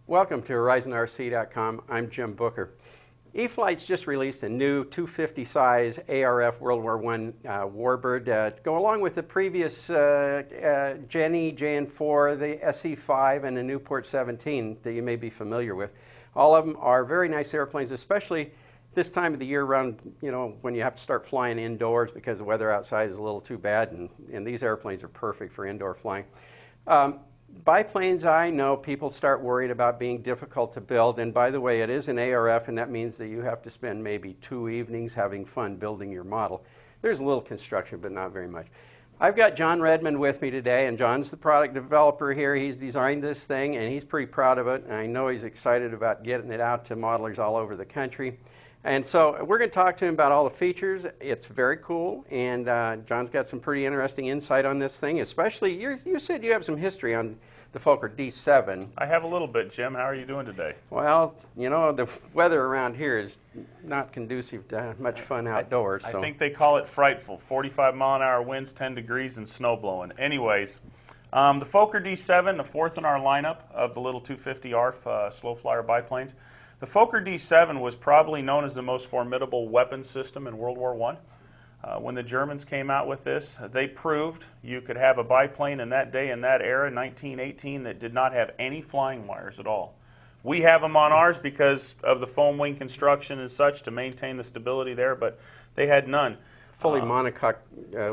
Welcome to HorizonRC.com. I'm Jim Booker. E-flite's just released a new 250 size ARF World War I warbird to go along with the previous Jenny, JN4, the SE5, and the Newport 17 that you may be familiar with. All of them are very nice airplanes, especially this time of the year around, when you have to start flying indoors because the weather outside is a little too bad, and these airplanes are perfect for indoor flying. Biplanes, I know people start worried about being difficult to build, and by the way, it is an ARF, and that means that you have to spend maybe 2 evenings having fun building your model. There's a little construction, but not very much. I've got John Redmond with me today, and John's the product developer here. He's designed this thing, and he's pretty proud of it, and I know he's excited about getting it out to modelers all over the country. And so we're going to talk to him about all the features. It's very cool, and John's got some pretty interesting insight on this thing, especially you said you have some history on the Fokker D7. I have a little bit, Jim. How are you doing today? Well, the weather around here is not conducive to much fun outdoors. I think they call it frightful. 45-mile-an-hour winds, 10 degrees, and snow blowing. Anyways, the Fokker D7, the fourth in our lineup of the little 250 ARF slow flyer biplanes. The Fokker D7 was probably known as the most formidable weapon system in World War I. When the Germans came out with this, they proved you could have a biplane in that day, in that era, 1918, that did not have any flying wires at all. We have them on ours because of the foam wing construction and such to maintain the stability there, but they had none. Fully monocoque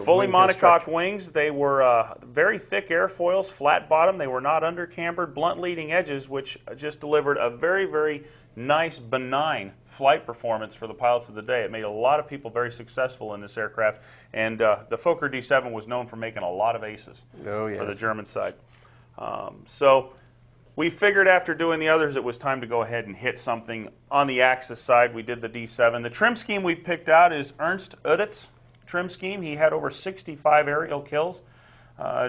fully monocoque wings. They were very thick airfoils, flat bottom. They were not undercambered, blunt leading edges, which just delivered a very, very nice, benign flight performance for the pilots of the day. It made a lot of people very successful in this aircraft, and the Fokker D7 was known for making a lot of aces for the German side. So we figured after doing the others it was time to go ahead and hit something on the Axis side. We did the D7. The trim scheme we've picked out is Ernst Uditz's trim scheme. He had over 65 aerial kills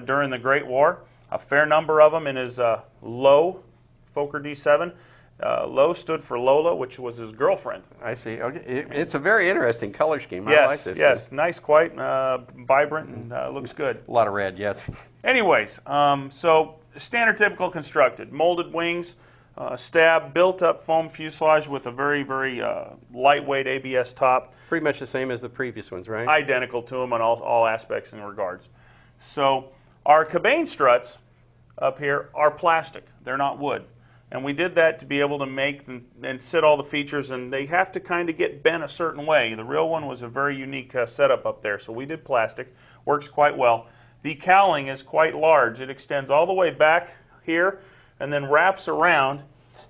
during the Great War, a fair number of them in his low Fokker D7. Low stood for Lola, which was his girlfriend. I see. Okay. It's a very interesting color scheme. Yes, I like this. Yes, thing. Nice, quite vibrant, and looks good. A lot of red, yes. Anyways, so standard typical constructed. Molded wings, stab, built-up foam fuselage with a very, very lightweight ABS top. Pretty much the same as the previous ones, right? Identical to them on all aspects and regards. So our cabane struts up here are plastic. They're not wood. And we did that to be able to make and sit all the features, and they have to kind of get bent a certain way. The real one was a very unique setup up there, so we did plastic. Works quite well. The cowling is quite large. It extends all the way back here and then wraps around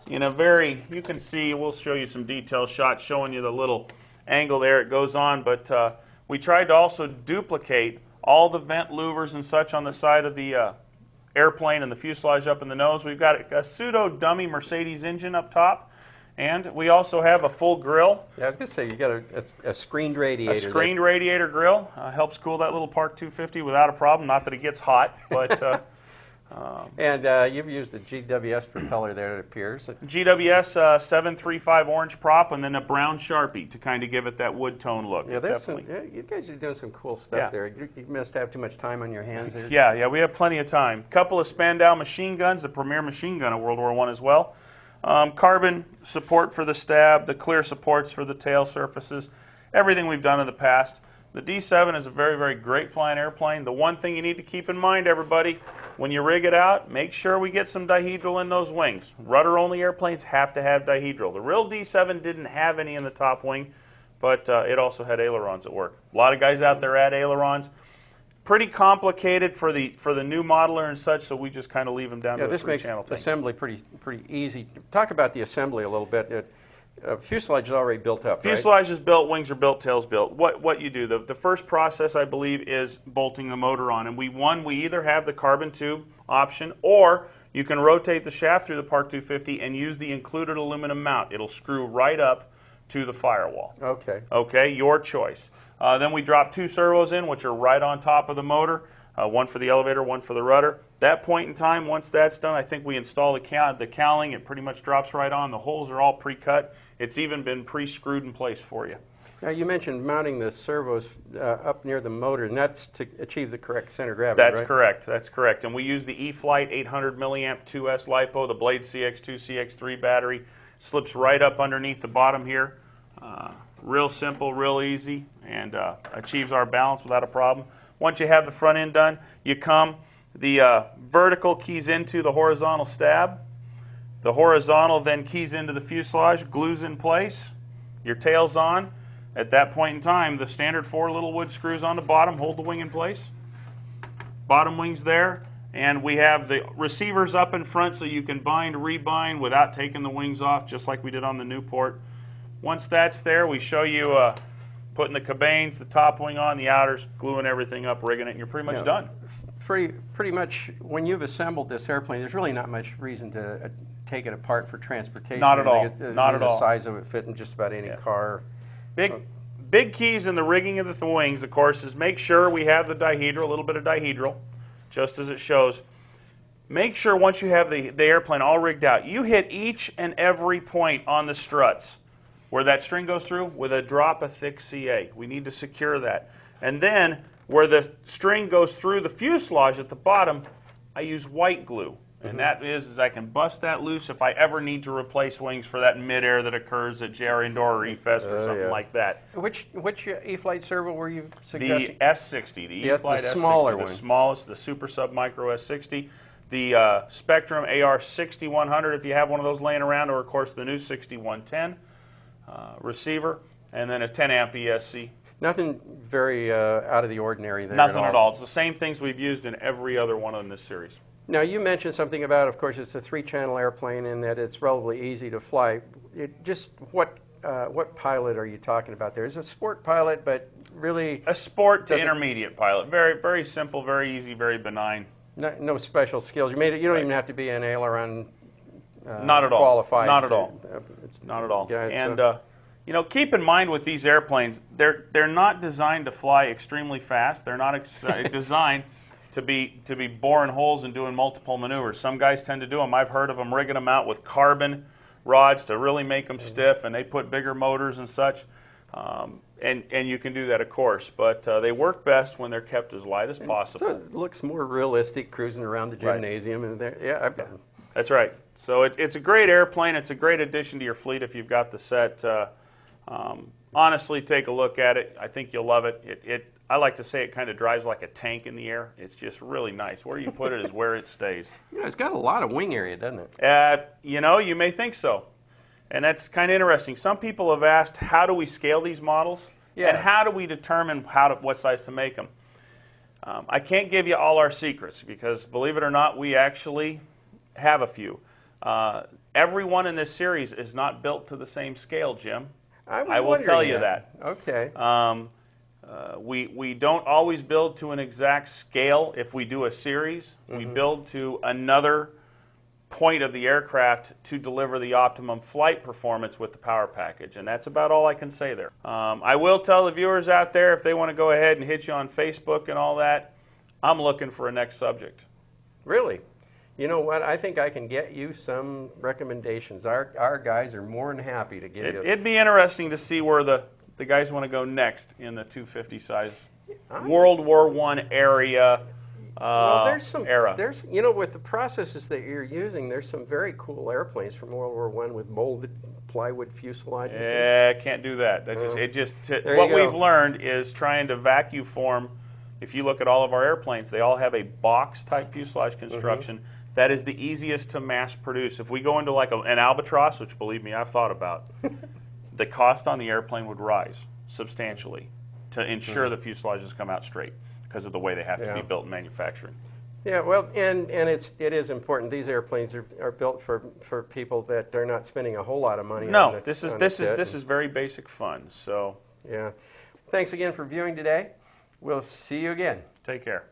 in a very, you can see, we'll show you some detailed shots showing you the little angle there it goes on, but we tried to also duplicate all the vent louvers and such on the side of the airplane and the fuselage up in the nose. We've got a pseudo-dummy Mercedes engine up top, and we also have a full grill. Yeah, I was going to say, you got a screened radiator. A screened radiator grill. Helps cool that little Park 250 without a problem. Not that it gets hot, but... and you've used a GWS propeller there, it appears. GWS 735 orange prop, and then a brown Sharpie to kind of give it that wood tone look. Yeah, you guys are doing some cool stuff there. You must have too much time on your hands there. Yeah, we have plenty of time. Couple of Spandau machine guns, the premier machine gun of World War I as well. Carbon support for the stab, the clear supports for the tail surfaces, everything we've done in the past. The D7 is a very, very great flying airplane. The one thing you need to keep in mind, everybody, when you rig it out, make sure we get some dihedral in those wings. Rudder-only airplanes have to have dihedral. The real D7 didn't have any in the top wing, but it also had ailerons at work. A lot of guys out there add ailerons. Pretty complicated for the new modeler and such, so we just kind of leave them down to a three-channel thing. This makes assembly pretty easy. Talk about the assembly a little bit. Fuselage is already built up, Fuselage is built, wings are built, tail's built. What you do, the first process, I believe, is bolting the motor on. And we either have the carbon tube option, or you can rotate the shaft through the Park 250 and use the included aluminum mount. It'll screw right up to the firewall. Okay. Okay, your choice. Then we drop 2 servos in, which are right on top of the motor. One for the elevator, one for the rudder. That point in time, once that's done, I think we install the cowling. It pretty much drops right on. The holes are all pre-cut. It's even been pre-screwed in place for you. Now you mentioned mounting the servos up near the motor, and that's to achieve the correct center of gravity, That's right? correct. That's correct. And we use the E-flite 800 milliamp 2S LiPo, the Blade CX2, CX3 battery. Slips right up underneath the bottom here. Real simple, real easy, and achieves our balance without a problem. Once you have the front end done, the vertical keys into the horizontal stab. The horizontal then keys into the fuselage, glues in place. Your tail's on. At that point in time, the standard 4 little wood screws on the bottom hold the wing in place. Bottom wing's there, and we have the receivers up in front so you can bind, rebind without taking the wings off, just like we did on the Newport. Once that's there, we show you putting the cabanes, the top wing on, the outers, gluing everything up, rigging it, and you're pretty much done. Pretty much, when you've assembled this airplane, there's really not much reason to take it apart for transportation. Not at all. Not at all. The size of it fit in just about any car. Big keys in the rigging of the wings, of course, is make sure we have the dihedral, a little bit of dihedral, just as it shows. Make sure once you have the airplane all rigged out, you hit each and every point on the struts where that string goes through with a drop of thick CA. We need to secure that. And then where the string goes through the fuselage at the bottom, I use white glue. And that is I can bust that loose if I ever need to replace wings for that midair that occurs at JR Indoor or E-Fest or something like that. Which E-flite servo were you suggesting? The S60, the E-flite S60, smaller one. The smallest, the Super Sub Micro S60. The Spectrum AR6100 if you have one of those laying around, or of course the new 6110 receiver, and then a 10 amp ESC. Nothing very out of the ordinary there. Nothing at all. It's the same things we've used in every other one in this series. Now, you mentioned something about, of course, it's a 3-channel airplane and that it's relatively easy to fly. What pilot are you talking about there? Is it a sport pilot, but really... A sport to intermediate pilot. Very, very simple, very easy, very benign. No special skills. You don't even have to be an aileron not at all. qualified. Not at all. Not at all. Yeah, and keep in mind with these airplanes, they're not designed to fly extremely fast. They're not designed to be boring holes and doing multiple maneuvers. Some guys tend to do them. I've heard of them rigging them out with carbon rods to really make them stiff, and they put bigger motors and such. And you can do that, of course, but they work best when they're kept as light as possible. So it looks more realistic cruising around the gymnasium. And that's right. So it's a great airplane. It's a great addition to your fleet if you've got the set. Honestly, take a look at it. I think you'll love it. I like to say it kind of drives like a tank in the air. It's just really nice. Where you put it is where it stays. It's got a lot of wing area, doesn't it? You may think so. And that's kind of interesting. Some people have asked, how do we scale these models? Yeah. And how do we determine what size to make them? I can't give you all our secrets because, believe it or not, we actually have a few. Everyone in this series is not built to the same scale, Jim. I will tell you that. Okay. We don't always build to an exact scale if we do a series. We build to another point of the aircraft to deliver the optimum flight performance with the power package, and that's about all I can say there. I will tell the viewers out there, if they want to go ahead and hit you on Facebook and all that, I'm looking for a next subject. Really? You know what? I think I can get you some recommendations. Our guys are more than happy to give you. It'd be interesting to see where the guys want to go next in the 250 size World War I area. Well, there's with the processes that you're using, there's some very cool airplanes from World War I with molded plywood fuselages. Yeah, can't do that. What we've learned is trying to vacuum form. If you look at all of our airplanes, they all have a box type fuselage construction. That is the easiest to mass produce. If we go into like an Albatross, which believe me, I've thought about, the cost on the airplane would rise substantially to ensure the fuselages come out straight, because of the way they have to be built in manufacturing. Yeah, well, and it is important. These airplanes are built for people that are not spending a whole lot of money. No, this is very basic fun. So yeah, thanks again for viewing today. We'll see you again. Take care.